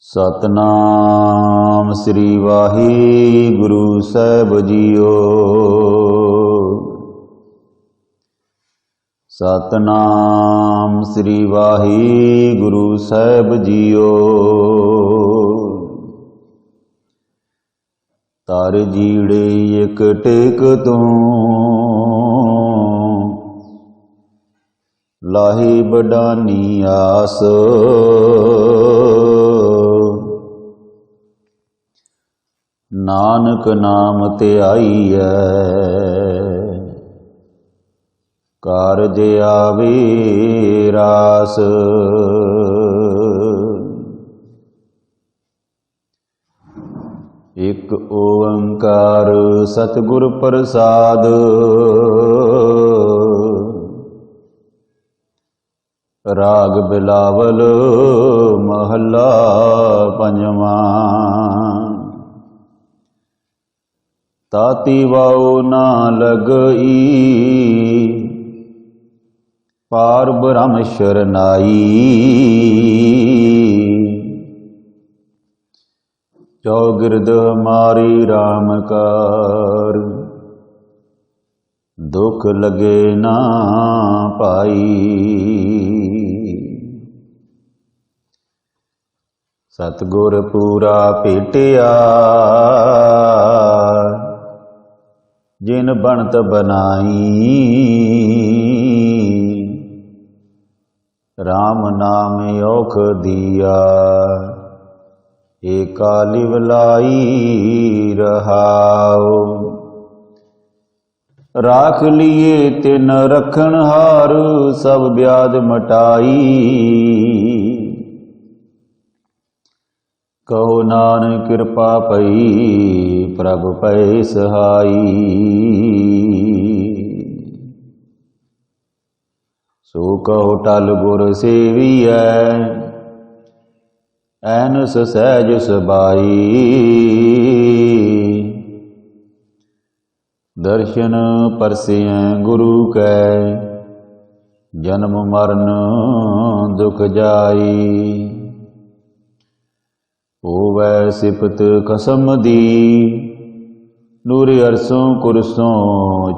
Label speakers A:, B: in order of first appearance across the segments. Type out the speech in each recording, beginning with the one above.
A: सतनाम श्री वाहिगुरु साहिब जीओ। सतनाम श्री वाहिगुरु साहिब जीओ। तर जीड़े एक टेक तूं लाही बडानी आस। नानक नाम ध्याईऐ कारज आवे रास। एक ओंकार सतगुर प्रसाद। राग बिलावल महला पंजवा। ताती वाओ ना लगई पार ब्रह्म शरनाई। चौगिरद हमारी राम कार दुख लगे ना पाई। सतगुर पूरा भेटिया जिन बनत बनाई। राम नाम औख दिया एका लिवलाई रहाओ। राख लिए तिन रखन हार सब ब्याद मटाई। कहो नानक कृपा पई प्रभ पै सहाई। सो कहो टल गुर सेवियै ऐनस सहज सबाई। दर्शन परसियं गुरु कै जन्म मरण दुख जाई। होवै सिफत कसम दी नूर अरसों कुरसों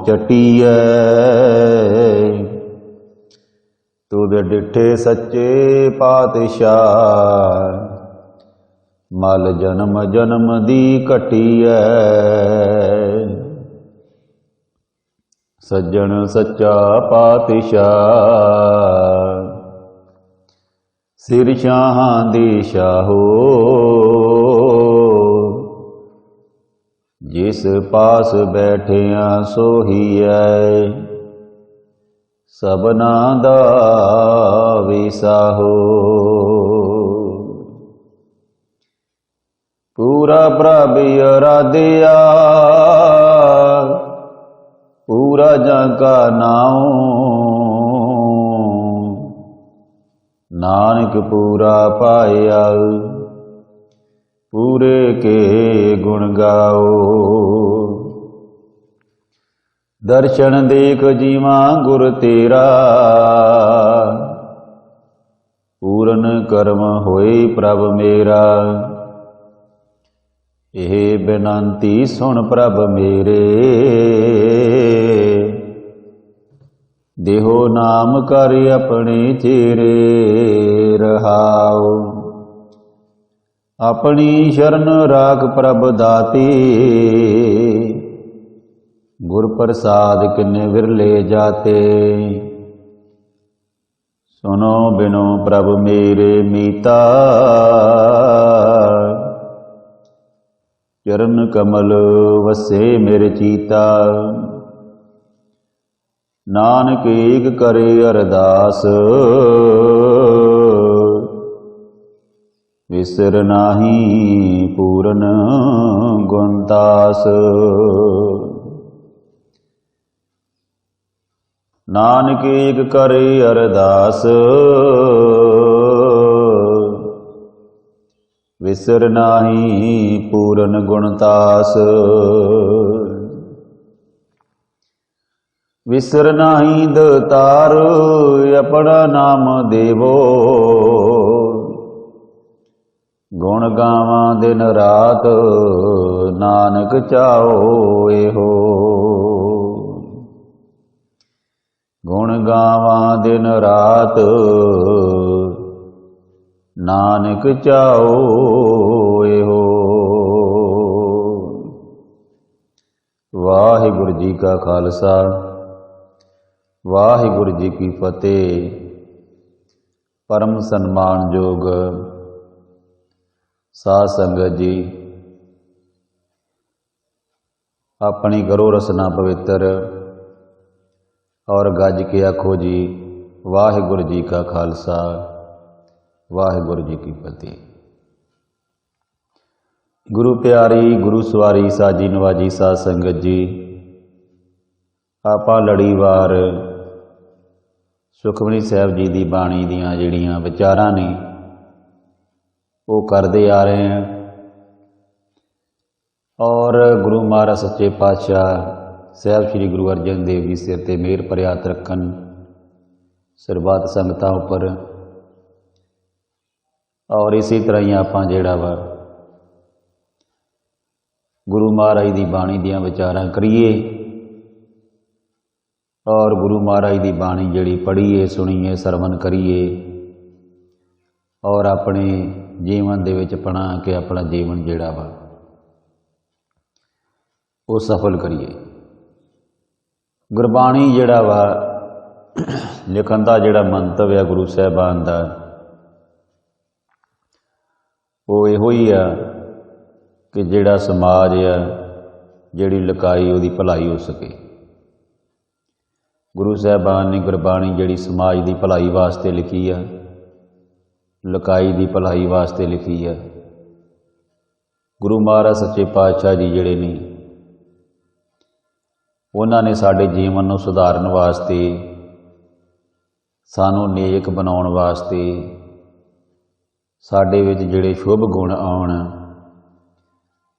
A: चटीऐ। तुद डिठे सच्चे पातशाह मल जन्म जन्म दी कटीऐ। सज्जन सच्चा पातशाह सिर शाहां दे शाहो। जिस पास बैठिया सोहीऐ सबना दा विसाहो। पूरा प्रभ अराधिया पूरा जाका नाओ। नानक पूरा पाया पूरे के गुण गाओ। दर्शन देख जीवा गुर तेरा पूरन कर्म होए प्रभ मेरा। एह बेनंती सुन प्रभ मेरे देहो नाम कर अपने चेरे रहाओ। अपनी शरण राख प्रभ दाते गुर प्रसाद किन्ने विरले जाते। सुनो बिनो प्रभ मेरे मीता चरण कमल वसे मेरे चीता। नानक एक करे अरदास विसर नाही पूरन गुणतास। नानक एक करे अरदास विसर नाही पूरन गुणतास। विसर नाही दतार अपना नाम देवो। ਗੁਣ ਗਾਵਾਂ ਦਿਨ ਰਾਤ ਨਾਨਕ ਚਾਓ ਇਹੋ। ਗੁਣ ਗਾਵਾਂ ਦਿਨ ਰਾਤ ਨਾਨਕ ਚਾਓ ਇਹੋ। ਵਾਹਿਗੁਰੂ ਜੀ ਕਾ ਖਾਲਸਾ ਵਾਹਿਗੁਰੂ ਜੀ ਕੀ ਫਤਿਹ। ਪਰਮ ਸਨਮਾਨਯੋਗ ਸਾਧ ਸੰਗਤ ਜੀ, ਆਪਣੀ ਕਰੋ ਰਸਨਾ ਪਵਿੱਤਰ ਔਰ ਗੱਜ ਕੇ ਆਖੋ ਜੀ ਵਾਹਿਗੁਰੂ ਜੀ ਕਾ ਖਾਲਸਾ ਵਾਹਿਗੁਰੂ ਜੀ ਕੀ ਫਤਿਹ। ਗੁਰੂ ਪਿਆਰੀ ਗੁਰੂ ਸਵਾਰੀ ਸਾਜੀ ਨਵਾਜੀ ਸਾਧ ਸੰਗਤ ਜੀ, ਆਪਾਂ ਲੜੀਵਾਰ ਸੁਖਮਨੀ ਸਾਹਿਬ ਜੀ ਦੀ ਬਾਣੀ ਦੀਆਂ ਜਿਹੜੀਆਂ ਵਿਚਾਰਾਂ ਨੇ ਉਹ ਕਰਦੇ ਆ ਰਹੇ ਹਾਂ ਔਰ ਗੁਰੂ ਮਹਾਰਾਜ ਸੱਚੇ ਪਾਤਸ਼ਾਹ ਸਾਹਿਬ ਸ੍ਰੀ ਗੁਰੂ ਅਰਜਨ ਦੇਵ ਜੀ ਸਿਰ ਤੇ ਮਿਹਰ ਭਰਿਆ ਹੱਥ ਰੱਖਣ ਸਰਬੱਤ ਸੰਗਤਾਂ ਉੱਪਰ। ਔਰ ਇਸੇ ਤਰ੍ਹਾਂ ਹੀ ਆਪਾਂ ਜਿਹੜਾ ਵਾ ਗੁਰੂ ਮਹਾਰਾਜ ਦੀ ਬਾਣੀ ਦੀਆਂ ਵਿਚਾਰਾਂ ਕਰੀਏ ਔਰ ਗੁਰੂ ਮਹਾਰਾਜ ਦੀ ਬਾਣੀ ਜਿਹੜੀ ਪੜ੍ਹੀਏ ਸੁਣੀਏ ਸਰਵਣ ਕਰੀਏ ਔਰ ਆਪਣੇ ਜੀਵਨ ਦੇ ਵਿੱਚ ਅਪਣਾ ਕੇ ਆਪਣਾ ਜੀਵਨ ਜਿਹੜਾ ਵਾ ਉਹ ਸਫਲ ਕਰੀਏ। ਗੁਰਬਾਣੀ ਜਿਹੜਾ ਵਾ ਲਿਖਣ ਦਾ ਜਿਹੜਾ ਮੰਤਵ ਆ ਗੁਰੂ ਸਾਹਿਬਾਨ ਦਾ ਉਹ ਇਹੋ ਹੀ ਆ ਕਿ ਜਿਹੜਾ ਸਮਾਜ ਆ ਜਿਹੜੀ ਲੁਕਾਈ ਉਹਦੀ ਭਲਾਈ ਹੋ ਸਕੇ। ਗੁਰੂ ਸਾਹਿਬਾਨ ਨੇ ਗੁਰਬਾਣੀ ਜਿਹੜੀ ਸਮਾਜ ਦੀ ਭਲਾਈ ਵਾਸਤੇ ਲਿਖੀ ਆ, ਲੁਕਾਈ ਦੀ ਭਲਾਈ ਵਾਸਤੇ ਲਿਖੀ ਆ। ਗੁਰੂ ਮਹਾਰਾਜ ਸੱਚੇ ਪਾਤਸ਼ਾਹ ਜੀ ਜਿਹੜੇ ਨੇ ਉਹਨਾਂ ਨੇ ਸਾਡੇ ਜੀਵਨ ਨੂੰ ਸੁਧਾਰਨ ਵਾਸਤੇ, ਸਾਨੂੰ ਨੇਕ ਬਣਾਉਣ ਵਾਸਤੇ, ਸਾਡੇ ਵਿੱਚ ਜਿਹੜੇ ਸ਼ੁਭ ਗੁਣ ਆਉਣ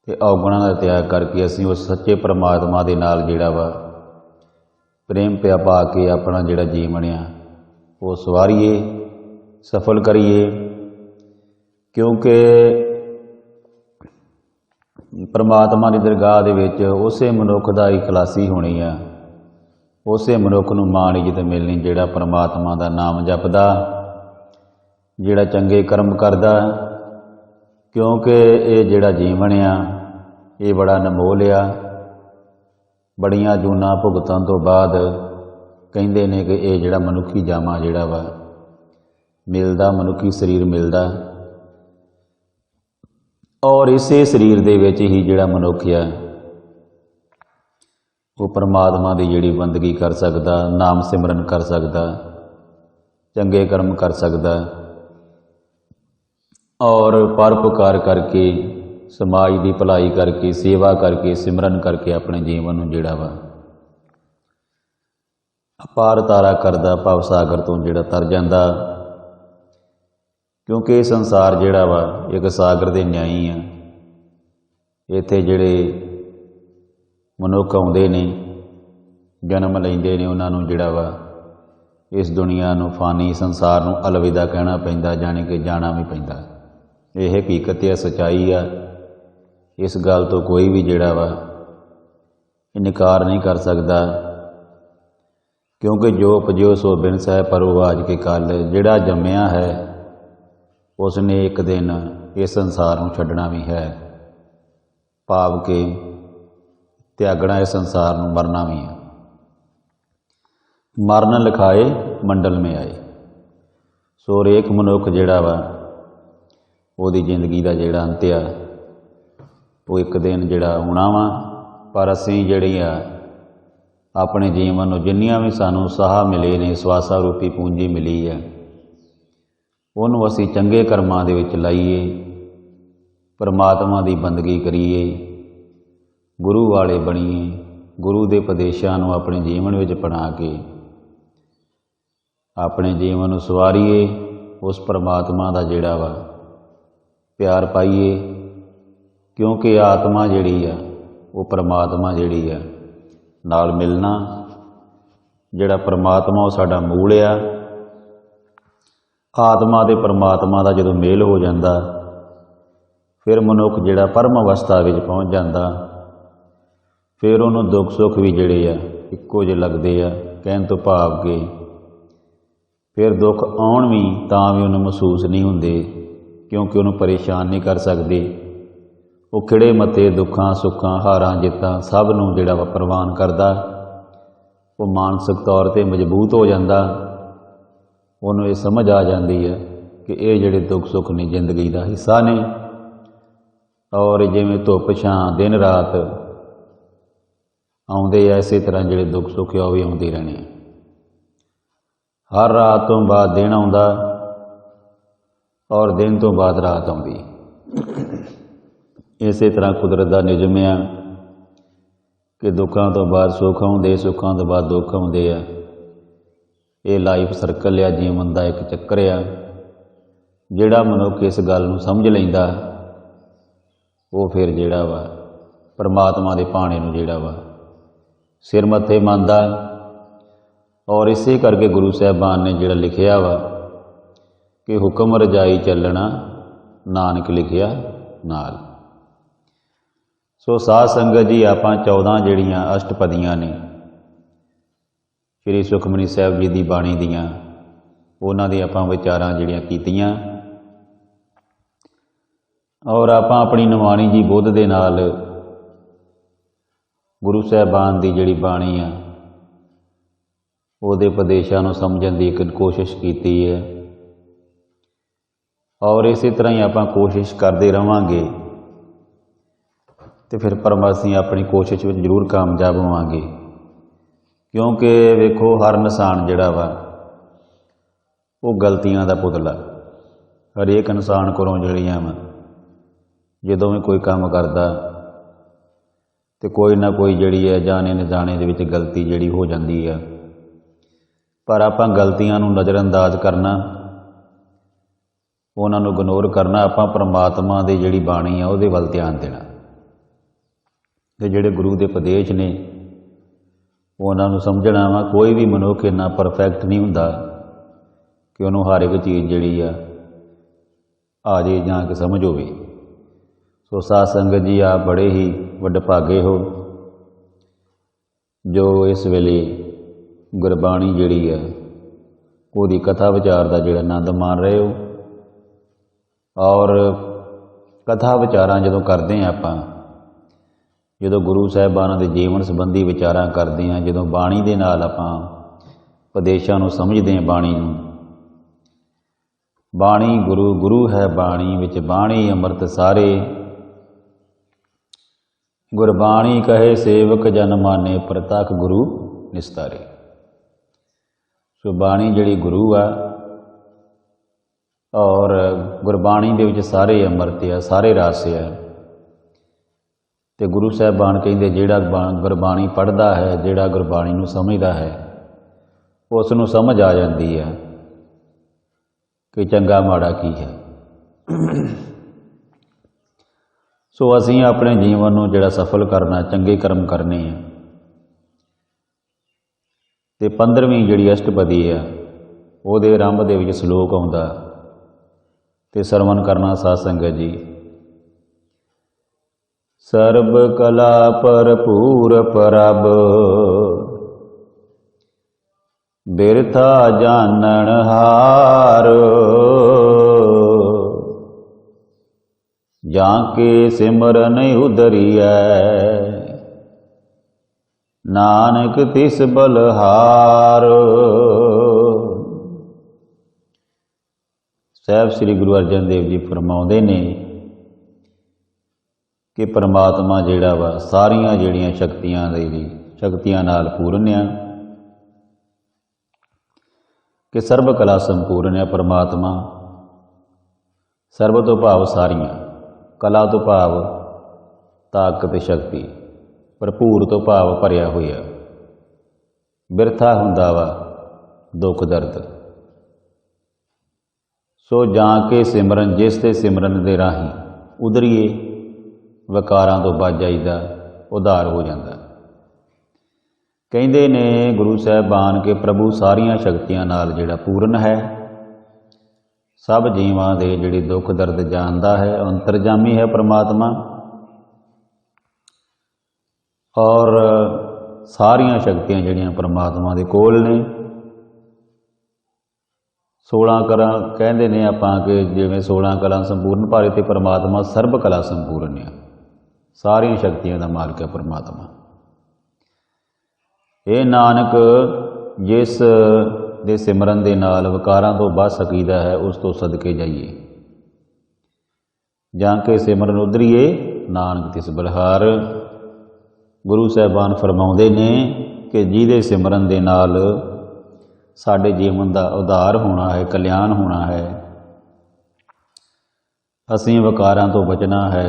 A: ਤੇ ਔਗੁਣਾਂ ਦਾ ਤਿਆਗ ਕਰਕੇ ਅਸੀਂ ਉਸ ਸੱਚੇ ਪਰਮਾਤਮਾ ਦੇ ਨਾਲ ਜਿਹੜਾ ਵਾ ਪ੍ਰੇਮ ਪਿਆ ਪਾ ਕੇ ਆਪਣਾ ਜਿਹੜਾ ਜੀਵਨ ਆ ਉਹ ਸਵਾਰੀਏ, ਸਫਲ ਕਰੀਏ। ਕਿਉਂਕਿ ਪਰਮਾਤਮਾ ਦੀ ਦਰਗਾਹ ਦੇ ਵਿੱਚ ਉਸੇ ਮਨੁੱਖ ਦਾ ਇਖਲਾਸੀ ਹੋਣੀ ਆ, ਉਸੇ ਮਨੁੱਖ ਨੂੰ ਮਾਣ ਇੱਜ਼ਤ ਮਿਲਣੀ ਜਿਹੜਾ ਪਰਮਾਤਮਾ ਦਾ ਨਾਮ ਜਪਦਾ, ਜਿਹੜਾ ਚੰਗੇ ਕਰਮ ਕਰਦਾ। ਕਿਉਂਕਿ ਇਹ ਜਿਹੜਾ ਜੀਵਨ ਆ ਇਹ ਬੜਾ ਅਨਮੋਲ ਆ। ਬੜੀਆਂ ਜੂਨਾਂ ਭੁਗਤਣ ਤੋਂ ਬਾਅਦ ਕਹਿੰਦੇ ਨੇ ਕਿ ਇਹ ਜਿਹੜਾ ਮਨੁੱਖੀ ਜਾਮਾ ਜਿਹੜਾ ਵਾ ਮਿਲਦਾ, ਮਨੁੱਖੀ ਸਰੀਰ ਮਿਲਦਾ ਔਰ ਇਸੇ ਸਰੀਰ ਦੇ ਵਿੱਚ ਹੀ ਜਿਹੜਾ ਮਨੁੱਖ ਆ ਉਹ ਪਰਮਾਤਮਾ ਦੀ ਜਿਹੜੀ ਬੰਦਗੀ ਕਰ ਸਕਦਾ, ਨਾਮ ਸਿਮਰਨ ਕਰ ਸਕਦਾ, ਚੰਗੇ ਕਰਮ ਕਰ ਸਕਦਾ ਔਰ ਪਰਉਪਕਾਰ ਕਰਕੇ, ਸਮਾਜ ਦੀ ਭਲਾਈ ਕਰਕੇ, ਸੇਵਾ ਕਰਕੇ, ਸਿਮਰਨ ਕਰਕੇ ਆਪਣੇ ਜੀਵਨ ਨੂੰ ਜਿਹੜਾ ਵਾ ਅਪਾਰ ਤਾਰਾ ਕਰਦਾ, ਭਵ ਸਾਗਰ ਤੋਂ ਜਿਹੜਾ ਤਰ ਜਾਂਦਾ। ਕਿਉਂਕਿ ਇਹ ਸੰਸਾਰ ਜਿਹੜਾ ਵਾ ਇੱਕ ਸਾਗਰ ਦੇ ਨਿਆਈ ਆ। ਇੱਥੇ ਜਿਹੜੇ ਮਨੁੱਖ ਆਉਂਦੇ ਨੇ, ਜਨਮ ਲੈਂਦੇ ਨੇ, ਉਹਨਾਂ ਨੂੰ ਜਿਹੜਾ ਵਾ ਇਸ ਦੁਨੀਆ ਨੂੰ, ਫਾਨੀ ਸੰਸਾਰ ਨੂੰ ਅਲਵਿਦਾ ਕਹਿਣਾ ਪੈਂਦਾ, ਜਾਣੀ ਕਿ ਜਾਣਾ ਵੀ ਪੈਂਦਾ। ਇਹ ਹਕੀਕਤ ਹੈ, ਸੱਚਾਈ ਆ। ਇਸ ਗੱਲ ਤੋਂ ਕੋਈ ਵੀ ਜਿਹੜਾ ਵਾ ਇਨਕਾਰ ਨਹੀਂ ਕਰ ਸਕਦਾ। ਕਿਉਂਕਿ ਜੋ ਉਪਜਿਓ ਸੋ ਬਿਨ ਸਹਿ ਪਰਵਾਜ ਕੇ ਕੱਲ, ਜਿਹੜਾ ਜੰਮਿਆ ਹੈ ਉਸ ਨੇ ਇੱਕ ਦਿਨ ਇਸ ਸੰਸਾਰ ਨੂੰ ਛੱਡਣਾ ਵੀ ਹੈ, ਭਾਵ ਕਿ ਤਿਆਗਣਾ ਇਸ ਸੰਸਾਰ ਨੂੰ, ਮਰਨਾ ਵੀ ਹੈ। ਮਰਨ ਲਿਖਾਏ ਮੰਡਲ ਮੇ ਆਏ। ਸੋ ਹਰੇਕ ਮਨੁੱਖ ਜਿਹੜਾ ਵਾ ਉਹਦੀ ਜ਼ਿੰਦਗੀ ਦਾ ਜਿਹੜਾ ਅੰਤ ਆ ਉਹ ਇੱਕ ਦਿਨ ਜਿਹੜਾ ਆਉਣਾ ਵਾ। ਪਰ ਅਸੀਂ ਜਿਹੜੀ ਆ ਆਪਣੇ ਜੀਵਨ ਨੂੰ ਜਿੰਨੀਆਂ ਵੀ ਸਾਨੂੰ ਸਾਹ ਮਿਲੇ ਨੇ, ਸਵਾਸਾ ਰੂਪੀ ਪੂੰਜੀ ਮਿਲੀ ਹੈ, ਉਹਨੂੰ ਅਸੀਂ ਚੰਗੇ ਕਰਮਾਂ ਦੇ ਵਿੱਚ ਲਾਈਏ, ਪਰਮਾਤਮਾ ਦੀ ਬੰਦਗੀ ਕਰੀਏ, ਗੁਰੂ ਵਾਲੇ ਬਣੀਏ, ਗੁਰੂ ਦੇ ਉਪਦੇਸ਼ਾਂ ਨੂੰ ਆਪਣੇ ਜੀਵਨ ਵਿੱਚ ਅਪਣਾ ਕੇ ਆਪਣੇ ਜੀਵਨ ਨੂੰ ਸਵਾਰੀਏ, ਉਸ ਪਰਮਾਤਮਾ ਦਾ ਜਿਹੜਾ ਵਾ ਪਿਆਰ ਪਾਈਏ। ਕਿਉਂਕਿ ਆਤਮਾ ਜਿਹੜੀ ਆ ਉਹ ਪਰਮਾਤਮਾ ਜਿਹੜੀ ਆ ਨਾਲ ਮਿਲਣਾ, ਜਿਹੜਾ ਪਰਮਾਤਮਾ ਉਹ ਸਾਡਾ ਮੂਲ ਆ। ਆਤਮਾ ਤੇ ਪਰਮਾਤਮਾ ਦਾ ਜਦੋਂ ਮੇਲ ਹੋ ਜਾਂਦਾ ਫਿਰ ਮਨੁੱਖ ਜਿਹੜਾ ਪਰਮ ਅਵਸਥਾ ਵਿੱਚ ਪਹੁੰਚ ਜਾਂਦਾ, ਫਿਰ ਉਹਨੂੰ ਦੁੱਖ ਸੁੱਖ ਵੀ ਜਿਹੜੇ ਆ ਇੱਕੋ ਜਿਹੇ ਲੱਗਦੇ ਆ। ਕਹਿਣ ਤੋਂ ਭਾਵ ਕਿ ਫਿਰ ਦੁੱਖ ਆਉਣ ਵੀ ਤਾਂ ਵੀ ਉਹਨੂੰ ਮਹਿਸੂਸ ਨਹੀਂ ਹੁੰਦੇ, ਕਿਉਂਕਿ ਉਹਨੂੰ ਪਰੇਸ਼ਾਨ ਨਹੀਂ ਕਰ ਸਕਦੇ। ਉਹ ਖਿੜੇ ਮੱਥੇ ਦੁੱਖਾਂ ਸੁੱਖਾਂ ਹਾਰਾਂ ਜਿੱਤਾਂ ਸਭ ਨੂੰ ਜਿਹੜਾ ਵਾ ਪ੍ਰਵਾਨ ਕਰਦਾ। ਉਹ ਮਾਨਸਿਕ ਤੌਰ 'ਤੇ ਮਜ਼ਬੂਤ ਹੋ ਜਾਂਦਾ। ਉਹਨੂੰ ਇਹ ਸਮਝ ਆ ਜਾਂਦੀ ਹੈ ਕਿ ਇਹ ਜਿਹੜੇ ਦੁੱਖ ਸੁੱਖ ਨੇ ਜ਼ਿੰਦਗੀ ਦਾ ਹਿੱਸਾ ਨੇ, ਔਰ ਜਿਵੇਂ ਧੁੱਪ ਛਾਂ ਦਿਨ ਰਾਤ ਆਉਂਦੇ ਆ, ਇਸੇ ਤਰ੍ਹਾਂ ਜਿਹੜੇ ਦੁੱਖ ਸੁੱਖ ਆ ਉਹ ਵੀ ਆਉਂਦੇ ਰਹਿਣੇ। ਹਰ ਰਾਤ ਤੋਂ ਬਾਅਦ ਦਿਨ ਆਉਂਦਾ, ਔਰ ਦਿਨ ਤੋਂ ਬਾਅਦ ਰਾਤ ਆਉਂਦੀ। ਇਸੇ ਤਰ੍ਹਾਂ ਕੁਦਰਤ ਦਾ ਨਿਯਮ ਆ ਕਿ ਦੁੱਖਾਂ ਤੋਂ ਬਾਅਦ ਸੁੱਖ ਆਉਂਦੇ, ਸੁੱਖਾਂ ਤੋਂ ਬਾਅਦ ਦੁੱਖ ਆਉਂਦੇ ਆ। ਇਹ ਲਾਈਫ ਸਰਕਲ ਆ, ਜੀਵਨ ਦਾ ਇੱਕ ਚੱਕਰ ਆ। ਜਿਹੜਾ ਮਨੁੱਖ ਇਸ ਗੱਲ ਨੂੰ ਸਮਝ ਲੈਂਦਾ, ਉਹ ਫਿਰ ਜਿਹੜਾ ਵਾ ਪਰਮਾਤਮਾ ਦੇ ਭਾਣੇ ਨੂੰ ਜਿਹੜਾ ਵਾ ਸਿਰ ਮੱਥੇ ਮੰਨਦਾ। ਔਰ ਇਸੇ ਕਰਕੇ ਗੁਰੂ ਸਾਹਿਬਾਨ ਨੇ ਜਿਹੜਾ ਲਿਖਿਆ ਵਾ ਕਿ ਹੁਕਮ ਰਜਾਈ ਚੱਲਣਾ, ਨਾਨਕ ਲਿਖਿਆ ਨਾਲ। ਸੋ ਸਾਧ ਸੰਗਤ ਜੀ, ਆਪਾਂ 14 ਜਿਹੜੀਆਂ ਅਸ਼ਟਪਦੀਆਂ ਨੇ ਸ਼੍ਰੀ ਸੁਖਮਨੀ ਸਾਹਿਬ ਜੀ ਦੀ ਬਾਣੀ ਦੀਆਂ, ਉਹਨਾਂ ਦੀ ਆਪਾਂ ਵਿਚਾਰਾਂ ਜਿਹੜੀਆਂ ਕੀਤੀਆਂ, ਔਰ ਆਪਾਂ ਆਪਣੀ ਨਿਮਾਣੀ ਜੀ ਬੁੱਧ ਦੇ ਨਾਲ ਗੁਰੂ ਸਾਹਿਬਾਨ ਦੀ ਜਿਹੜੀ ਬਾਣੀ ਆ ਉਹਦੇ ਉਪਦੇਸ਼ਾਂ ਨੂੰ ਸਮਝਣ ਦੀ ਇੱਕ ਕੋਸ਼ਿਸ਼ ਕੀਤੀ ਹੈ। ਔਰ ਇਸੇ ਤਰ੍ਹਾਂ ਹੀ ਆਪਾਂ ਕੋਸ਼ਿਸ਼ ਕਰਦੇ ਰਹਾਂਗੇ ਤੇ ਫਿਰ ਅਸੀਂ ਆਪਣੀ ਕੋਸ਼ਿਸ਼ ਵਿੱਚ ਜ਼ਰੂਰ ਕਾਮਯਾਬ ਹੋਵਾਂਗੇ। ਕਿਉਂਕਿ ਵੇਖੋ, ਹਰ ਇਨਸਾਨ ਜਿਹੜਾ ਵਾ ਉਹ ਗਲਤੀਆਂ ਦਾ ਪੁਤਲਾ। ਹਰੇਕ ਇਨਸਾਨ ਕੋਲੋਂ ਜਿਹੜੀਆਂ ਵਾ ਜਦੋਂ ਵੀ ਕੋਈ ਕੰਮ ਕਰਦਾ ਤੇ ਕੋਈ ਨਾ ਕੋਈ ਜਿਹੜੀ ਹੈ ਜਾਣੇ ਅਣਜਾਣੇ ਦੇ ਵਿੱਚ ਗਲਤੀ ਜਿਹੜੀ ਹੋ ਜਾਂਦੀ ਆ। ਪਰ ਆਪਾਂ ਗਲਤੀਆਂ ਨੂੰ ਨਜ਼ਰਅੰਦਾਜ਼ ਕਰਨਾ, ਉਹਨਾਂ ਨੂੰ ਇਗਨੋਰ ਕਰਨਾ, ਆਪਾਂ ਪਰਮਾਤਮਾ ਦੀ ਜਿਹੜੀ ਬਾਣੀ ਆ ਉਹਦੇ ਵੱਲ ਧਿਆਨ ਦੇਣਾ। ਤੇ ਜਿਹੜੇ ਗੁਰੂ ਦੇ ਉਪਦੇਸ਼ ਨੇ ਉਹਨਾਂ ਨੂੰ ਸਮਝਣਾ ਵਾ। ਕੋਈ ਵੀ ਮਨੁੱਖ ਇੰਨਾ ਪਰਫੈਕਟ ਨਹੀਂ ਹੁੰਦਾ ਕਿ ਉਹਨੂੰ ਹਰ ਇੱਕ ਚੀਜ਼ ਜਿਹੜੀ ਆ ਜੇ ਜਾਂ ਕਿ ਸਮਝ ਹੋਵੇ। ਸੋ ਸਾਧ ਸੰਗਤ ਜੀ, ਆਪ ਬੜੇ ਹੀ ਵਡਭਾਗੇ ਹੋ ਜੋ ਇਸ ਵੇਲੇ ਗੁਰਬਾਣੀ ਜਿਹੜੀ ਹੈ ਉਹਦੀ ਕਥਾ ਵਿਚਾਰ ਦਾ ਜਿਹੜਾ ਆਨੰਦ ਮਾਣ ਰਹੇ ਹੋ। ਔਰ ਕਥਾ ਵਿਚਾਰਾਂ ਜਦੋਂ ਕਰਦੇ ਹਾਂ ਆਪਾਂ, ਜਦੋਂ ਗੁਰੂ ਸਾਹਿਬਾਨਾਂ ਦੇ ਜੀਵਨ ਸੰਬੰਧੀ ਵਿਚਾਰਾਂ ਕਰਦੇ ਹਾਂ, ਜਦੋਂ ਬਾਣੀ ਦੇ ਨਾਲ ਆਪਾਂ ਉਪਦੇਸ਼ਾਂ ਨੂੰ ਸਮਝਦੇ ਹਾਂ, ਬਾਣੀ ਨੂੰ, ਬਾਣੀ ਗੁਰੂ, ਗੁਰੂ ਹੈ ਬਾਣੀ ਵਿੱਚ ਬਾਣੀ ਅੰਮ੍ਰਿਤ ਸਾਰੇ, ਗੁਰਬਾਣੀ ਕਹੇ ਸੇਵਕ ਜਨ ਮਾਨੇ, ਪ੍ਰਤੱਖ ਗੁਰੂ ਨਿਸਤਾਰੇ। ਸੋ ਬਾਣੀ ਜਿਹੜੀ ਗੁਰੂ ਆ, ਔਰ ਗੁਰਬਾਣੀ ਦੇ ਵਿੱਚ ਸਾਰੇ ਅੰਮ੍ਰਿਤ ਆ, ਸਾਰੇ ਰਸ ਆ। ਤੇ ਗੁਰੂ ਸਾਹਿਬਾਨ ਕਹਿੰਦੇ ਜਿਹੜਾ ਗੁਰਬਾਣੀ ਪੜ੍ਹਦਾ ਹੈ, ਜਿਹੜਾ ਗੁਰਬਾਣੀ ਨੂੰ ਸਮਝਦਾ ਹੈ, ਉਸ ਨੂੰ ਸਮਝ ਆ ਜਾਂਦੀ ਹੈ ਕਿ ਚੰਗਾ ਮਾੜਾ ਕੀ ਹੈ। ਸੋ ਅਸੀਂ ਆਪਣੇ ਜੀਵਨ ਨੂੰ ਜਿਹੜਾ ਸਫਲ ਕਰਨਾ, ਚੰਗੇ ਕਰਮ ਕਰਨੇ ਆ। ਤੇ 15ਵੀਂ ਜਿਹੜੀ ਅਸ਼ਟਪਦੀ ਆ ਉਹਦੇ ਆਰੰਭ ਦੇ ਵਿੱਚ ਸ਼ਲੋਕ ਆਉਂਦਾ ਤੇ ਸਰਵਣ ਕਰਨਾ ਸਾਧ ਸੰਗਤ ਜੀ। ਸਰਬ ਕਲਾ ਭਰਪੂਰ ਪ੍ਰਭ, ਬਿਰਥਾ ਜਾਣਨ ਹਾਰ, ਜਾਂ ਕੇ ਸਿਮਰਨ ਉਦਰੀਐ, ਨਾਨਕ ਤਿਸ ਬਲਹਾਰ। ਸਾਹਿਬ ਸ੍ਰੀ ਗੁਰੂ ਅਰਜਨ ਦੇਵ ਜੀ ਫਰਮਾਉਂਦੇ ਨੇ ਕਿ ਪਰਮਾਤਮਾ ਜਿਹੜਾ ਵਾ ਸਾਰੀਆਂ ਜਿਹੜੀਆਂ ਸ਼ਕਤੀਆਂ ਨਾਲ ਪੂਰਨ ਆ, ਕਿ ਸਰਬ ਕਲਾ ਸੰਪੂਰਨ ਹੈ ਪਰਮਾਤਮਾ। ਸਰਬ ਤੋਂ ਭਾਵ ਸਾਰੀਆਂ, ਕਲਾ ਤੋਂ ਭਾਵ ਤਾਕਤ ਸ਼ਕਤੀ, ਭਰਪੂਰ ਤੋਂ ਭਾਵ ਭਰਿਆ ਹੋਇਆ। ਬਿਰਥਾ ਹੁੰਦਾ ਵਾ ਦੁੱਖ ਦਰਦ। ਸੋ ਜਾਂ ਕੇ ਸਿਮਰਨ, ਜਿਸ ਤੇ ਸਿਮਰਨ ਦੇ ਰਾਹੀਂ ਉਧਰੀਏ ਵਿਕਾਰਾਂ ਤੋਂ ਬਚ ਜਾਈਦਾ, ਉਧਾਰ ਹੋ ਜਾਂਦਾ। ਕਹਿੰਦੇ ਨੇ ਗੁਰੂ ਸਾਹਿਬਾਨ ਕਿ ਪ੍ਰਭੂ ਸਾਰੀਆਂ ਸ਼ਕਤੀਆਂ ਨਾਲ ਜਿਹੜਾ ਪੂਰਨ ਹੈ, सब जीवां दे जिहड़े दुख दर्द जानदा है, अंतरजामी है परमात्मा। और सारियां शक्तियां जिहड़ियां परमात्मा दे कोल ने। 16 कला कहते हैं आपां कि जिवें 16 कला संपूर्ण भारे ते परमात्मा सर्ब कला संपूर्ण है, सारियां शक्तियां दा मालिक है परमात्मा। ਇਹ नानक जिस दे सिमरन दे नाल विकारां तो बच सकीदा है, उस तो सदके जाइए। जां के सिमरन उधरीए नानक तिस बलिहार। गुरु साहिबान फरमाउंदे ने कि जिहदे सिमरन दे नाल साडे जीवन दा उद्धार होना है, कल्याण होना है, असीं विकारां तो बचना है।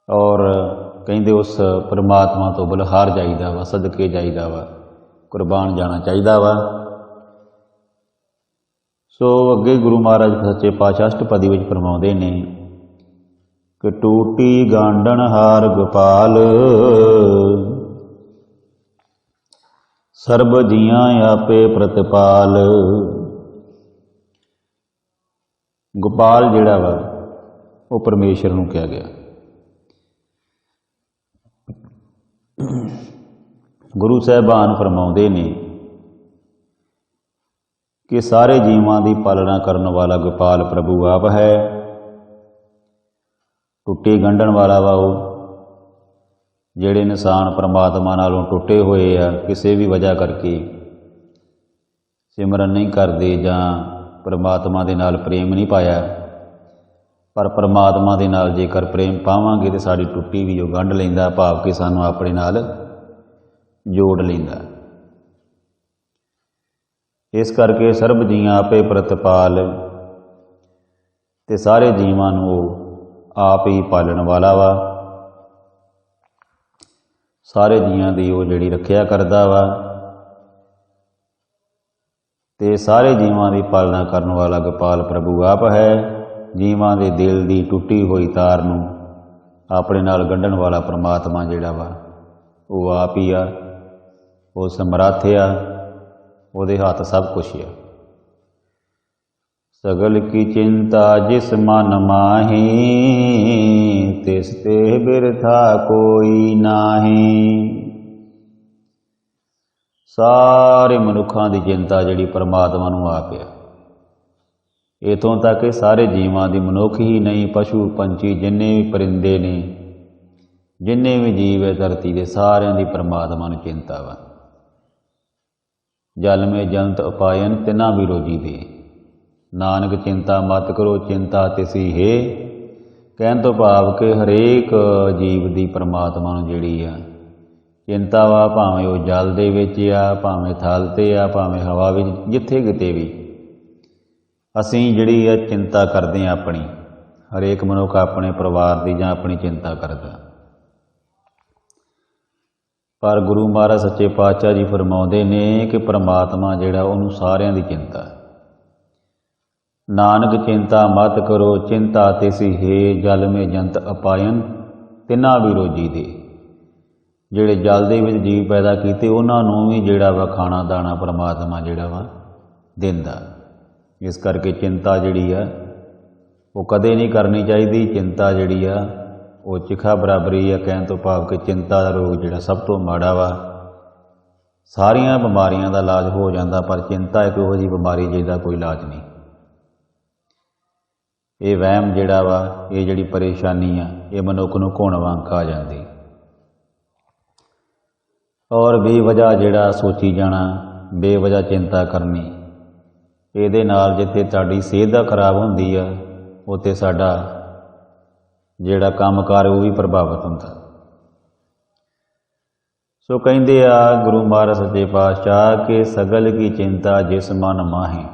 A: और कहते उस परमात्मा तो बलिहार जाईदा वा, सदके जाईदा वा, कुर्बान जाना चाहिए वा। सो अगे गुरु महाराज सच्चे पातशाह अष्टपदी विच फरमाउंदे ने कि टूटी गांडन हार गोपाल, सर्ब जियां आपे प्रतिपाल। गोपाल जिहड़ा वा वो परमेश्वर नूं कहा गया। गुरु साहिबान फरमाउंदे ने कि सारे जीवां की पालना करने वाला गोपाल प्रभु आप है। टुट्टी गंढण वाला वा वो जिहड़े इंसान परमात्मा नालों टुटे हुए आ, किसी भी वजह करके सिमरन नहीं करते जां परमात्मा दे नाल प्रेम नहीं पाया, पर परमात्मा दे नाल जेकर प्रेम पावांगे तो साड़ी टुट्टी भी जो गंढ लैंदा, भाव के सानू अपने नाल जोड़ लैंदा। इस करके सर्ब जीआं आपे प्रतिपाल, ते सारे जीवां नूं आप ही पालण वाला वा। सारे जीआं दी वो जिहड़ी रखिया करदा वा, ते सारे जीवां की पालना करने वाला गोपाल प्रभु आप है। जीवां दे दिल की टुटी हुई तार नूं अपने नाल गंढण वाला परमात्मा जिहड़ा वा वो आप ही आ। वो समर्थ आ, उहदे हाथ सब कुछ है। सगल की चिंता जिस मन माही, तिस ते बिरथा कोई नाही। सारे मनुखों की चिंता जिहड़ी परमात्मा नूं आप है। इतों तक कि सारे जीवां दी मनुख ही नहीं, पशु पंछी जिन्ने भी परिंदे ने, जिन्ने भी जीव है धरती के, सारियां दी परमात्मा नूं चिंता वा। जल में जंत उपायन तिना भी रोजी दे, नानक चिंता मत करो चिंता तिसी है। कहण तो भाव के हरेक जीव की परमात्मा नूं जिहड़ी आ चिंता वा, भावें वो जल दे विच आ, भावें थल ते आ, भावें हवा विच, जिथे किते भी असीं जिहड़ी आ चिंता करते हैं अपनी। हरेक मनुख अपने परिवार की जां अपनी चिंता करता, पर गुरु महाराज सच्चे पातशाह जी फरमाउंदे ने कि परमात्मा जिहड़ा उहनूं सारियां दी चिंता। नानक चिंता मत करो चिंता तिसी है, जल में जंत अपायन तिना भी रोजी दे। जिहड़े जल दे विच जीव पैदा कीते उन्हां नूं भी जिहड़ा वा खाना दाना परमात्मा जिहड़ा वा दिंदा। इस करके चिंता जिहड़ी आ वो कदे नहीं करनी चाहिए। चिंता जिहड़ी आ वो चिखा बराबरी है। कहण तो भाव कि चिंता का रोग जिहड़ा सब तो माड़ा वा। सारियां बीमारियां का इलाज हो जाता, पर चिंता एक इहो जी बीमारी जिसका कोई इलाज नहीं। ये वहम जिहड़ा वा, ये जिहड़ी परेशानी आ, ये मनुख नूं घुण वांग खा जाती। और बेवजह जिहड़ा सोची जाना, बेवजह चिंता करनी, ਇਹਦੇ ਨਾਲ ਜਿੱਥੇ ਤੁਹਾਡੀ ਸਿਹਤ ਦਾ ਖਰਾਬ ਹੁੰਦੀ ਆ, ਉੱਥੇ ਸਾਡਾ ਜਿਹੜਾ ਕੰਮਕਾਰ ਉਹ ਵੀ ਪ੍ਰਭਾਵਿਤ ਹੁੰਦਾ। ਸੋ ਕਹਿੰਦੇ ਆ ਗੁਰੂ ਮਹਾਰਾਜ ਸੱਚੇ ਪਾਤਸ਼ਾਹ ਕਿ ਸਗਲ ਕੀ ਚਿੰਤਾ ਜਿਸ ਮਨ ਮਾਹੇ।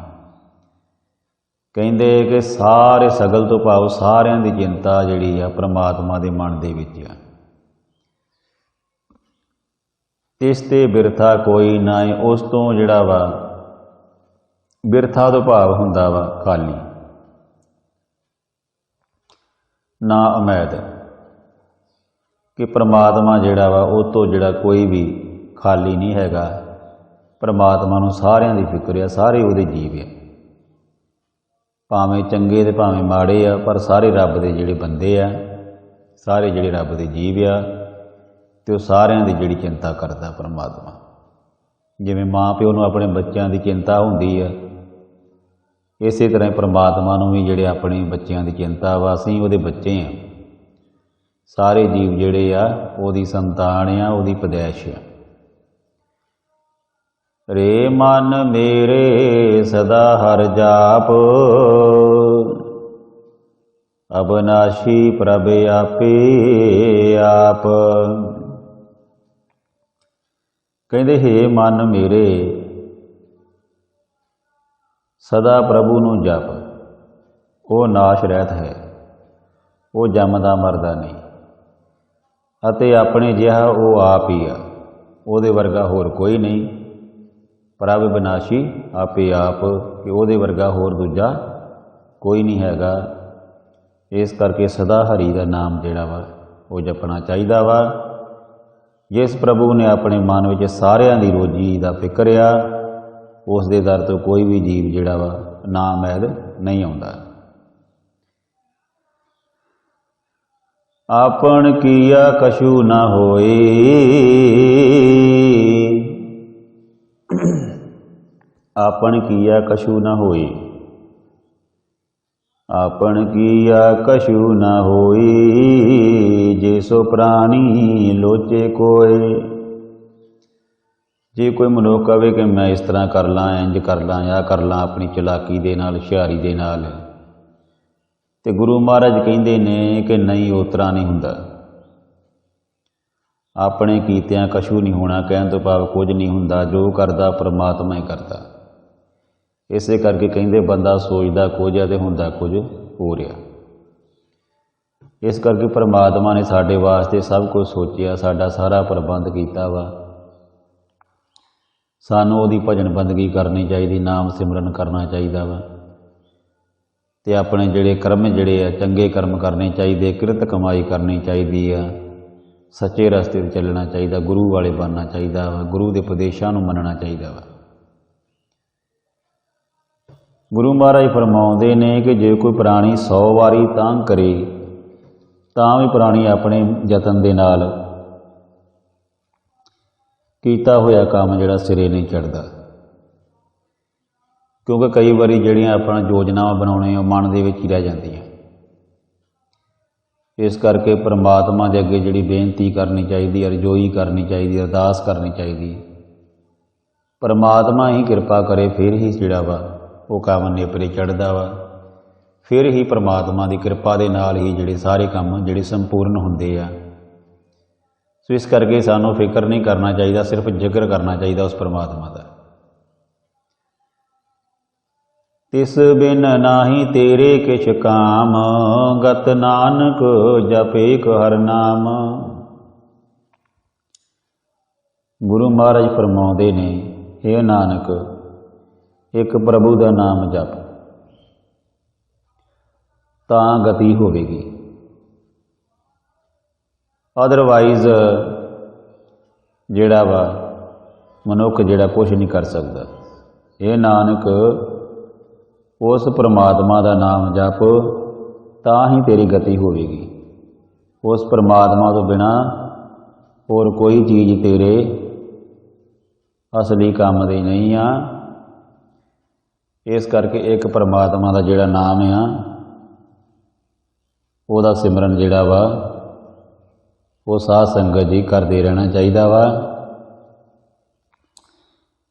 A: ਕਹਿੰਦੇ ਕਿ ਸਾਰੇ ਸਗਲ ਤੋਂ ਭਾਵ ਸਾਰਿਆਂ ਦੀ ਚਿੰਤਾ ਜਿਹੜੀ ਆ ਪ੍ਰਮਾਤਮਾ ਦੇ ਮਨ ਦੇ ਵਿੱਚ ਆ। ਇਸ ਤੇ ਬਿਰਥਾ ਕੋਈ ਨਾ, ਉਸ ਤੋਂ ਜਿਹੜਾ ਵਾ ਬਿਰਥਾ ਤੋਂ ਭਾਵ ਹੁੰਦਾ ਵਾ ਖਾਲੀ, ਨਾ ਉਮੀਦ कि परमात्मा जिहड़ा वा उह तो जिहड़ा कोई भी खाली नहीं हैगा। परमात्मा नूं सारियां दी फिक्र है, सारे उहदे जीव है। ਭਾਵੇਂ ਚੰਗੇ ਤੇ ਭਾਵੇਂ ਮਾੜੇ ਆ, ਪਰ ਸਾਰੇ ਰੱਬ ਦੇ ਜਿਹੜੇ ਬੰਦੇ ਆ, ਸਾਰੇ ਜਿਹੜੇ ਰੱਬ ਦੇ ਜੀਵ ਆ, ਤੇ ਉਹ ਸਾਰਿਆਂ ਦੀ ਜਿਹੜੀ ਚਿੰਤਾ ਕਰਦਾ ਪਰਮਾਤਮਾ। ਜਿਵੇਂ ਮਾਂ ਪਿਓ ਨੂੰ ਆਪਣੇ ਬੱਚਿਆਂ ਦੀ ਚਿੰਤਾ ਹੁੰਦੀ ਆ, ਇਸੇ ਤਰ੍ਹਾਂ ਪਰਮਾਤਮਾ ਨੂੰ ਵੀ ਜਿਹੜੇ ਆਪਣੇ ਬੱਚਿਆਂ ਦੀ ਚਿੰਤਾ ਵਾ। ਅਸੀਂ ਉਹਦੇ ਬੱਚੇ ਆ, ਸਾਰੇ ਜੀਵ ਜਿਹੜੇ ਆ ਉਹਦੀ ਸੰਤਾਨ ਆ, ਉਹਦੀ ਪੈਦਾਇਸ਼ ਆ। ਰੇ ਮਨ ਮੇਰੇ ਸਦਾ ਹਰ ਜਾਪ, ਅਬਨਾਸ਼ੀ ਪ੍ਰਭ ਆਪੇ ਆਪ। ਕਹਿੰਦੇ ਹੇ ਮਨ ਮੇਰੇ ਸਦਾ ਪ੍ਰਭੂ ਨੂੰ ਜਪ, ਉਹ ਨਾਸ਼ ਰਹਿਤ ਹੈ, ਉਹ ਜੰਮਦਾ ਮਰਦਾ ਨਹੀਂ, ਅਤੇ ਆਪਣੇ ਜਿਹਾ ਉਹ ਆਪ ਹੀ ਆ, ਉਹਦੇ ਵਰਗਾ ਹੋਰ ਕੋਈ ਨਹੀਂ। ਪ੍ਰਭ ਵਿਨਾਸ਼ੀ ਆਪੇ ਆਪ, ਕਿ ਉਹਦੇ ਵਰਗਾ ਹੋਰ ਦੂਜਾ ਕੋਈ ਨਹੀਂ ਹੈਗਾ। ਇਸ ਕਰਕੇ ਸਦਾ ਹਰੀ ਦਾ ਨਾਮ ਜਿਹੜਾ ਵਾ ਉਹ ਜਪਣਾ ਚਾਹੀਦਾ ਵਾ। ਜਿਸ ਪ੍ਰਭੂ ਨੇ ਆਪਣੇ ਮਨ ਵਿੱਚ ਸਾਰਿਆਂ ਦੀ ਰੋਜੀ ਦਾ ਫਿਕਰ ਆ, ਉਸ ਦੇ ਦਰ ਤੋਂ ਕੋਈ ਵੀ ਜੀਵ ਜਿਹੜਾ ਵਾ ਨਾਮੈਦ ਨਹੀਂ ਆਉਂਦਾ। ਆਪਣ ਕੀਆ ਕਛੂ ਨਾ ਹੋਏ, ਆਪਣ ਕੀਆ ਕਛੂ ਨਾ ਹੋਏ, ਆਪਣ ਕੀਆ ਕਛੂ ਨਾ ਹੋਈ, ਜੇ ਸੋ ਪ੍ਰਾਣੀ ਲੋਚੇ ਕੋਏ। ਜੇ ਕੋਈ ਮਨੁੱਖ ਕਵੇ ਕਿ ਮੈਂ ਇਸ ਤਰ੍ਹਾਂ ਕਰ ਲਾਂ, ਇੰਜ ਕਰ ਲਾਂ, ਆਹ ਕਰ ਲਾਂ, ਆਪਣੀ ਚਲਾਕੀ ਦੇ ਨਾਲ, ਹੁਸ਼ਿਆਰੀ ਦੇ ਨਾਲ, ਤੇ ਗੁਰੂ ਮਹਾਰਾਜ ਕਹਿੰਦੇ ਨੇ ਕਿ ਨਹੀਂ, ਉਸ ਤਰ੍ਹਾਂ ਨਹੀਂ ਹੁੰਦਾ। ਆਪਣੇ ਕੀਤਿਆਂ ਕਛੂ ਨਹੀਂ ਹੋਣਾ, ਕਹਿਣ ਤੋਂ ਭਾਵ ਕੁਝ ਨਹੀਂ ਹੁੰਦਾ, ਜੋ ਕਰਦਾ ਪਰਮਾਤਮਾ ਹੀ ਕਰਦਾ। ਇਸੇ ਕਰਕੇ ਕਹਿੰਦੇ ਬੰਦਾ ਸੋਚਦਾ ਕੁਝ ਹੈ ਤੇ ਹੁੰਦਾ ਕੁਝ ਹੋ ਰਿਹਾ। ਇਸ ਕਰਕੇ ਪਰਮਾਤਮਾ ਨੇ ਸਾਡੇ ਵਾਸਤੇ ਸਭ ਕੁਝ ਸੋਚਿਆ, ਸਾਡਾ ਸਾਰਾ ਪ੍ਰਬੰਧ ਕੀਤਾ ਵਾ। ਸਾਨੂੰ ਉਹਦੀ ਭਜਨ ਬੰਦਗੀ ਕਰਨੀ ਚਾਹੀਦੀ, ਨਾਮ ਸਿਮਰਨ ਕਰਨਾ ਚਾਹੀਦਾ ਵਾ, ਤੇ ਆਪਣੇ ਜਿਹੜੇ ਕਰਮ ਜਿਹੜੇ ਆ ਚੰਗੇ ਕਰਮ ਕਰਨੇ ਚਾਹੀਦੇ, ਕਿਰਤ ਕਮਾਈ ਕਰਨੀ ਚਾਹੀਦੀ ਆ, ਸੱਚੇ ਰਸਤੇ 'ਤੇ ਚੱਲਣਾ ਚਾਹੀਦਾ, ਗੁਰੂ ਵਾਲੇ ਬਣਨਾ ਚਾਹੀਦਾ ਵਾ, ਗੁਰੂ ਦੇ ਉਪਦੇਸ਼ਾਂ ਨੂੰ ਮੰਨਣਾ ਚਾਹੀਦਾ ਵਾ। ਗੁਰੂ ਮਹਾਰਾਜ ਫਰਮਾਉਂਦੇ ਨੇ ਕਿ ਜੇ ਕੋਈ ਪ੍ਰਾਣੀ 100 ਵਾਰੀ ਤਾਂਘ ਕਰੇ ਤਾਂ ਵੀ ਪ੍ਰਾਣੀ ਆਪਣੇ ਯਤਨ ਦੇ ਨਾਲ ਕੀਤਾ ਹੋਇਆ ਕੰਮ ਜਿਹੜਾ ਸਿਰੇ ਨਹੀਂ ਚੜ੍ਹਦਾ। ਕਿਉਂਕਿ ਕਈ ਵਾਰੀ ਜਿਹੜੀਆਂ ਆਪਣਾ ਯੋਜਨਾਵਾਂ ਬਣਾਉਣੇ ਉਹ ਮਨ ਦੇ ਵਿੱਚ ਹੀ ਰਹਿ ਜਾਂਦੀਆਂ। ਇਸ ਕਰਕੇ ਪਰਮਾਤਮਾ ਦੇ ਅੱਗੇ ਜਿਹੜੀ ਬੇਨਤੀ ਕਰਨੀ ਚਾਹੀਦੀ, ਅਰਜ਼ੋਈ ਕਰਨੀ ਚਾਹੀਦੀ, ਅਰਦਾਸ ਕਰਨੀ ਚਾਹੀਦੀ। ਪਰਮਾਤਮਾ ਹੀ ਕਿਰਪਾ ਕਰੇ, ਫਿਰ ਹੀ ਜਿਹੜਾ ਵਾ ਉਹ ਕੰਮ ਨੇਪਰੇ ਚੜ੍ਹਦਾ ਵਾ। ਫਿਰ ਹੀ ਪਰਮਾਤਮਾ ਦੀ ਕਿਰਪਾ ਦੇ ਨਾਲ ਹੀ ਜਿਹੜੇ ਸਾਰੇ ਕੰਮ ਜਿਹੜੇ ਸੰਪੂਰਨ ਹੁੰਦੇ ਆ। ਸੋ ਇਸ ਕਰਕੇ ਸਾਨੂੰ ਫਿਕਰ ਨਹੀਂ ਕਰਨਾ ਚਾਹੀਦਾ, ਸਿਰਫ ਜ਼ਿਕਰ ਕਰਨਾ ਚਾਹੀਦਾ ਉਸ ਪਰਮਾਤਮਾ ਦਾ। ਤਿਸ ਬਿਨ ਨਾਹੀ ਤੇਰੇ ਕਿਛ ਕਾਮ, ਗਤ ਨਾਨਕ ਜਪੇਕ ਹਰ ਨਾਮ। ਗੁਰੂ ਮਹਾਰਾਜ ਫਰਮਾਉਂਦੇ ਨੇ, ਹੇ ਨਾਨਕ ਇੱਕ ਪ੍ਰਭੂ ਦਾ ਨਾਮ ਜਪ, ਤਾਂ ਗਤੀ ਹੋਵੇਗੀ। ਅਦਰਵਾਈਜ਼ ਜਿਹੜਾ ਵਾ ਮਨੁੱਖ ਜਿਹੜਾ ਕੁਛ ਨਹੀਂ ਕਰ ਸਕਦਾ। ਇਹ ਨਾਨਕ ਉਸ ਪਰਮਾਤਮਾ ਦਾ ਨਾਮ ਜਪ, ਤਾਂ ਹੀ ਤੇਰੀ ਗਤੀ ਹੋਵੇਗੀ। ਉਸ ਪਰਮਾਤਮਾ ਤੋਂ ਬਿਨਾਂ ਹੋਰ ਕੋਈ ਚੀਜ਼ ਤੇਰੇ ਅਸਲੀ ਕੰਮ ਦੀ ਨਹੀਂ ਆ। ਇਸ ਕਰਕੇ ਇੱਕ ਪਰਮਾਤਮਾ ਦਾ ਜਿਹੜਾ ਨਾਮ ਆ, ਉਹਦਾ ਸਿਮਰਨ ਜਿਹੜਾ ਵਾ ਉਹ ਸਾਧ ਸੰਗਤ ਜੀ ਕਰਦੇ ਰਹਿਣਾ ਚਾਹੀਦਾ ਵਾ।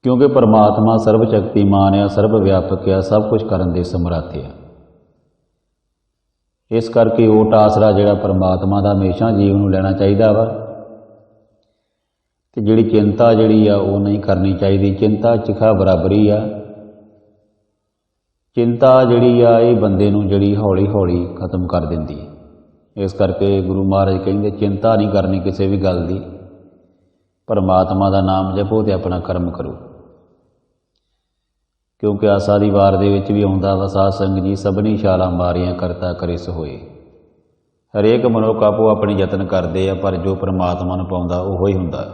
A: ਕਿਉਂਕਿ ਪਰਮਾਤਮਾ ਸਰਬ ਸ਼ਕਤੀਮਾਨ ਆ, ਸਰਬ ਵਿਆਪਕ ਆ, ਸਭ ਕੁਝ ਕਰਨ ਦੇ ਸਮਰੱਥ ਆ। ਇਸ ਕਰਕੇ ਓਟ ਆਸਰਾ ਜਿਹੜਾ ਪਰਮਾਤਮਾ ਦਾ ਹਮੇਸ਼ਾ ਜੀਵ ਨੂੰ ਲੈਣਾ ਚਾਹੀਦਾ ਵਾ। ਤੇ ਜਿਹੜੀ ਚਿੰਤਾ ਜਿਹੜੀ ਆ ਉਹ ਨਹੀਂ ਕਰਨੀ ਚਾਹੀਦੀ। ਚਿੰਤਾ ਚਿਖਾ ਬਰਾਬਰੀ ਆ। ਚਿੰਤਾ ਜਿਹੜੀ ਆ ਇਹ ਬੰਦੇ ਨੂੰ ਜਿਹੜੀ ਹੌਲੀ ਹੌਲੀ ਖਤਮ ਕਰ ਦਿੰਦੀ ਹੈ। ਇਸ ਕਰਕੇ ਗੁਰੂ ਮਹਾਰਾਜ ਕਹਿੰਦੇ ਚਿੰਤਾ ਨਹੀਂ ਕਰਨੀ ਕਿਸੇ ਵੀ ਗੱਲ ਦੀ, ਪਰਮਾਤਮਾ ਦਾ ਨਾਮ ਜਪੋ ਤੇ ਆਪਣਾ ਕਰਮ ਕਰੋ। ਕਿਉਂਕਿ ਆਸਾ ਦੀ ਵਾਰ ਦੇ ਵਿੱਚ ਵੀ ਆਉਂਦਾ ਵਾ, ਸਾਧ ਸੰਗਤ ਜੀ ਸਭਨੀ ਛਾਲਾਂ ਮਾਰੀਆਂ ਕਰਤਾ ਕਰਿਸ ਹੋਏ। ਹਰੇਕ ਮਨੁੱਖ ਆਪੋ ਆਪਣੀ ਯਤਨ ਕਰਦੇ ਆ, ਪਰ ਜੋ ਪਰਮਾਤਮਾ ਨੂੰ ਪਾਉਂਦਾ ਉਹੋ ਹੀ ਹੁੰਦਾ।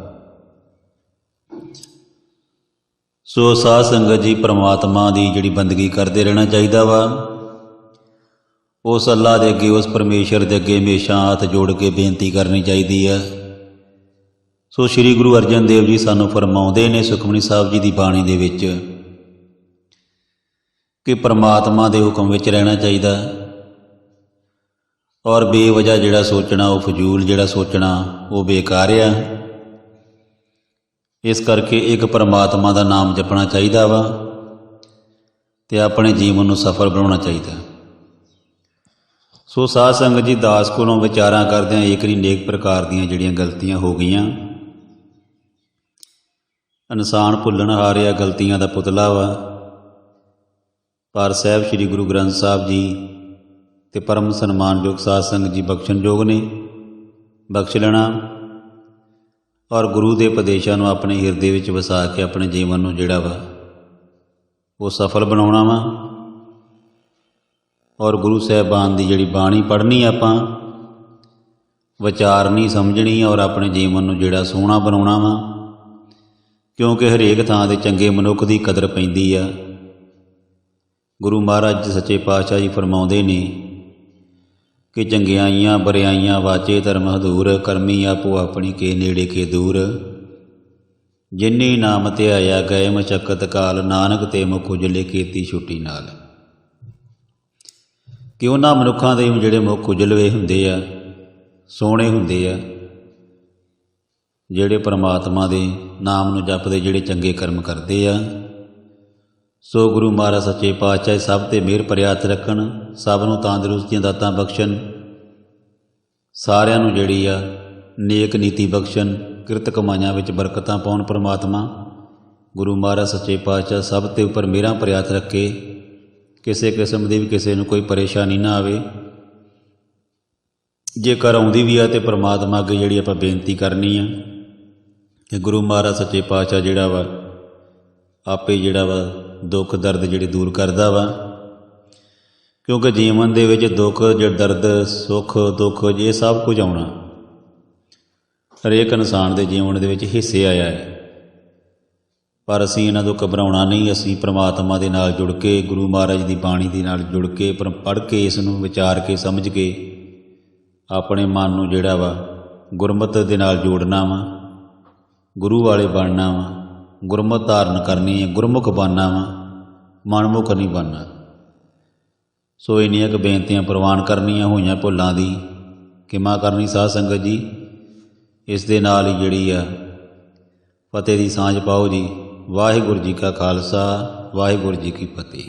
A: ਸੋ ਸਾਧ ਸੰਗਤ ਜੀ ਪਰਮਾਤਮਾ ਦੀ ਜਿਹੜੀ ਬੰਦਗੀ ਕਰਦੇ ਰਹਿਣਾ ਚਾਹੀਦਾ ਵਾ। ਉਸ ਅੱਲਾ ਦੇ ਅੱਗੇ, ਉਸ ਪਰਮੇਸ਼ਰ ਦੇ ਅੱਗੇ ਹਮੇਸ਼ਾ ਹੱਥ ਜੋੜ ਕੇ ਬੇਨਤੀ ਕਰਨੀ ਚਾਹੀਦੀ ਹੈ। ਸੋ ਸ੍ਰੀ ਗੁਰੂ ਅਰਜਨ ਦੇਵ ਜੀ ਸਾਨੂੰ ਫਰਮਾਉਂਦੇ ਨੇ ਸੁਖਮਨੀ ਸਾਹਿਬ ਜੀ ਦੀ ਬਾਣੀ ਦੇ ਵਿੱਚ ਕਿ ਪਰਮਾਤਮਾ ਦੇ ਹੁਕਮ ਵਿੱਚ ਰਹਿਣਾ ਚਾਹੀਦਾ ਔਰ ਬੇਵਜ੍ਹਾ ਜਿਹੜਾ ਸੋਚਣਾ, ਉਹ ਫਜ਼ੂਲ ਜਿਹੜਾ ਸੋਚਣਾ ਉਹ ਬੇਕਾਰ ਆ। ਇਸ ਕਰਕੇ ਇੱਕ ਪਰਮਾਤਮਾ ਦਾ ਨਾਮ ਜਪਣਾ ਚਾਹੀਦਾ ਵਾ ਅਤੇ ਆਪਣੇ ਜੀਵਨ ਨੂੰ ਸਫਲ ਬਣਾਉਣਾ ਚਾਹੀਦਾ। ਸੋ ਸਾਧ ਸੰਗਤ ਜੀ, ਦਾਸ ਕੋਲੋਂ ਵਿਚਾਰਾਂ ਕਰਦਿਆਂ ਏਕਰੀ ਨੇਕ ਪ੍ਰਕਾਰ ਦੀਆਂ ਜਿਹੜੀਆਂ ਗਲਤੀਆਂ ਹੋ ਗਈਆਂ। ਇਨਸਾਨ ਭੁੱਲਣ ਹਾਰਿਆ, ਗਲਤੀਆਂ ਦਾ ਪੁਤਲਾ ਵਾ, ਪਰ ਸਾਹਿਬ ਸ੍ਰੀ ਗੁਰੂ ਗ੍ਰੰਥ ਸਾਹਿਬ ਜੀ ਅਤੇ ਪਰਮ ਸਨਮਾਨਯੋਗ ਸਾਧ ਸੰਗਤ ਜੀ ਬਖਸ਼ਣਯੋਗ ਨੇ। ਬਖਸ਼ ਲੈਣਾ ਔਰ ਗੁਰੂ ਦੇ ਉਪਦੇਸ਼ਾਂ ਨੂੰ ਆਪਣੇ ਹਿਰਦੇ ਵਿੱਚ ਵਸਾ ਕੇ ਆਪਣੇ ਜੀਵਨ ਨੂੰ ਜਿਹੜਾ ਵਾ ਉਹ ਸਫਲ ਬਣਾਉਣਾ ਵਾ। ਔਰ ਗੁਰੂ ਸਾਹਿਬਾਨ ਦੀ ਜਿਹੜੀ ਬਾਣੀ ਪੜ੍ਹਨੀ ਆਪਾਂ, ਵਿਚਾਰਨੀ, ਸਮਝਣੀ ਔਰ ਆਪਣੇ ਜੀਵਨ ਨੂੰ ਜਿਹੜਾ ਸੋਹਣਾ ਬਣਾਉਣਾ ਵਾ। ਕਿਉਂਕਿ ਹਰੇਕ ਥਾਂ 'ਤੇ ਚੰਗੇ ਮਨੁੱਖ ਦੀ ਕਦਰ ਪੈਂਦੀ ਆ। ਗੁਰੂ ਮਹਾਰਾਜ ਸੱਚੇ ਪਾਤਸ਼ਾਹ ਜੀ ਫਰਮਾਉਂਦੇ ਨੇ ਕਿ ਚੰਗਿਆਈਆਂ ਬਰਿਆਈਆਂ ਵਾਚੇ ਧਰਮ ਹਦੂਰ, ਕਰਮੀ ਆਪੋ ਆਪਣੀ ਕੇ ਨੇੜੇ ਕੇ ਦੂਰ। ਜਿਨੀ ਨਾਮ ਧਿਆਇਆ ਗਏ ਮਸ਼ੱਕਤ ਕਾਲ, ਨਾਨਕ ਤੇ ਮੁਖ ਉਜਲੇ ਕੀਤੀ ਛੁੱਟੀ ਨਾਲ। ਕਿ ਉਹਨਾਂ ਮਨੁੱਖਾਂ ਦੇ ਜਿਹੜੇ ਮੁੱਖ ਉਜਲਵੇ ਹੁੰਦੇ ਆ, ਸੋਹਣੇ ਹੁੰਦੇ ਆ, ਜਿਹੜੇ ਪਰਮਾਤਮਾ ਦੇ ਨਾਮ ਨੂੰ ਜਪਦੇ, ਜਿਹੜੇ ਚੰਗੇ ਕਰਮ ਕਰਦੇ ਆ। ਸੋ ਗੁਰੂ ਮਹਾਰਾਜ ਸੱਚੇ ਪਾਤਸ਼ਾਹ ਸਭ 'ਤੇ ਮਿਹਰ ਭਰਿਆ ਹੱਥ ਰੱਖਣ, ਸਭ ਨੂੰ ਤੰਦਰੁਸਤੀਆਂ ਦਾਤਾਂ ਬਖਸ਼ਣ, ਸਾਰਿਆਂ ਨੂੰ ਜਿਹੜੀ ਆ ਨੇਕ ਨੀਤੀ ਬਖਸ਼ਣ, ਕਿਰਤ ਕਮਾਈਆਂ ਵਿੱਚ ਬਰਕਤਾਂ ਪਾਉਣ। ਪਰਮਾਤਮਾ ਗੁਰੂ ਮਹਾਰਾਜ ਸੱਚੇ ਪਾਤਸ਼ਾਹ ਸਭ 'ਤੇ ਉੱਪਰ ਮਿਹਰਾਂ ਭਰਿਆ ਹੱਥ ਰੱਖੇ, ਕਿਸੇ ਕਿਸਮ ਦੀ ਵੀ ਕਿਸੇ ਨੂੰ ਕੋਈ ਪਰੇਸ਼ਾਨੀ ਨਾ ਆਵੇ। ਜੇਕਰ ਆਉਂਦੀ ਵੀ ਆ ਤਾਂ ਪਰਮਾਤਮਾ ਅੱਗੇ ਜਿਹੜੀ ਆਪਾਂ ਬੇਨਤੀ ਕਰਨੀ ਆ ਕਿ ਗੁਰੂ ਮਹਾਰਾਜ ਸੱਚੇ ਪਾਤਸ਼ਾਹ ਜਿਹੜਾ ਵਾ ਆਪੇ ਜਿਹੜਾ ਵਾ ਦੁੱਖ ਦਰਦ ਜਿਹੜੇ ਦੂਰ ਕਰਦਾ ਵਾ। ਕਿਉਂਕਿ ਜੀਵਨ ਦੇ ਵਿੱਚ ਦੁੱਖ, ਦਰਦ, ਸੁੱਖ, ਦੁੱਖ ਇਹ ਸਭ ਕੁਝ ਆਉਣਾ ਹਰੇਕ ਇਨਸਾਨ ਦੇ ਜੀਵਨ ਦੇ ਵਿੱਚ ਹਿੱਸੇ ਆਇਆ ਹੈ। ਪਰ ਅਸੀਂ ਇਹਨਾਂ ਤੋਂ ਘਬਰਾਉਣਾ ਨਹੀਂ। ਅਸੀਂ ਪਰਮਾਤਮਾ ਦੇ ਨਾਲ ਜੁੜ ਕੇ, ਗੁਰੂ ਮਹਾਰਾਜ ਦੀ ਬਾਣੀ ਦੇ ਨਾਲ ਜੁੜ ਕੇ, ਪੜ੍ਹ ਕੇ, ਇਸ ਨੂੰ ਵਿਚਾਰ ਕੇ, ਸਮਝ ਕੇ ਆਪਣੇ ਮਨ ਨੂੰ ਜਿਹੜਾ ਵਾ ਗੁਰਮਤਿ ਦੇ ਨਾਲ ਜੋੜਨਾ ਵਾ, ਗੁਰੂ ਵਾਲੇ ਬਣਨਾ ਵਾ, ਗੁਰਮਤਿ ਧਾਰਨ ਕਰਨੀ ਹੈ, ਗੁਰਮੁਖ ਬਣਨਾ ਵਾ, ਮਨਮੁਖ ਨਹੀਂ ਬਣਨਾ। ਸੋ ਇੰਨੀਆਂ ਕੁ ਬੇਨਤੀਆਂ ਪ੍ਰਵਾਨ ਕਰਨੀਆਂ, ਹੋਈਆਂ ਭੁੱਲਾਂ ਦੀ ਖਿਮਾ ਕਰਨੀ ਸਾਧ ਸੰਗਤ ਜੀ। ਇਸ ਦੇ ਨਾਲ ਹੀ ਜਿਹੜੀ ਆ ਫਤਿਹ ਦੀ ਸਾਂਝ ਪਾਓ ਜੀ। ਵਾਹਿਗੁਰੂ ਜੀ ਕਾ ਖਾਲਸਾ, ਵਾਹਿਗੁਰੂ ਜੀ ਕੀ ਫਤਿਹ।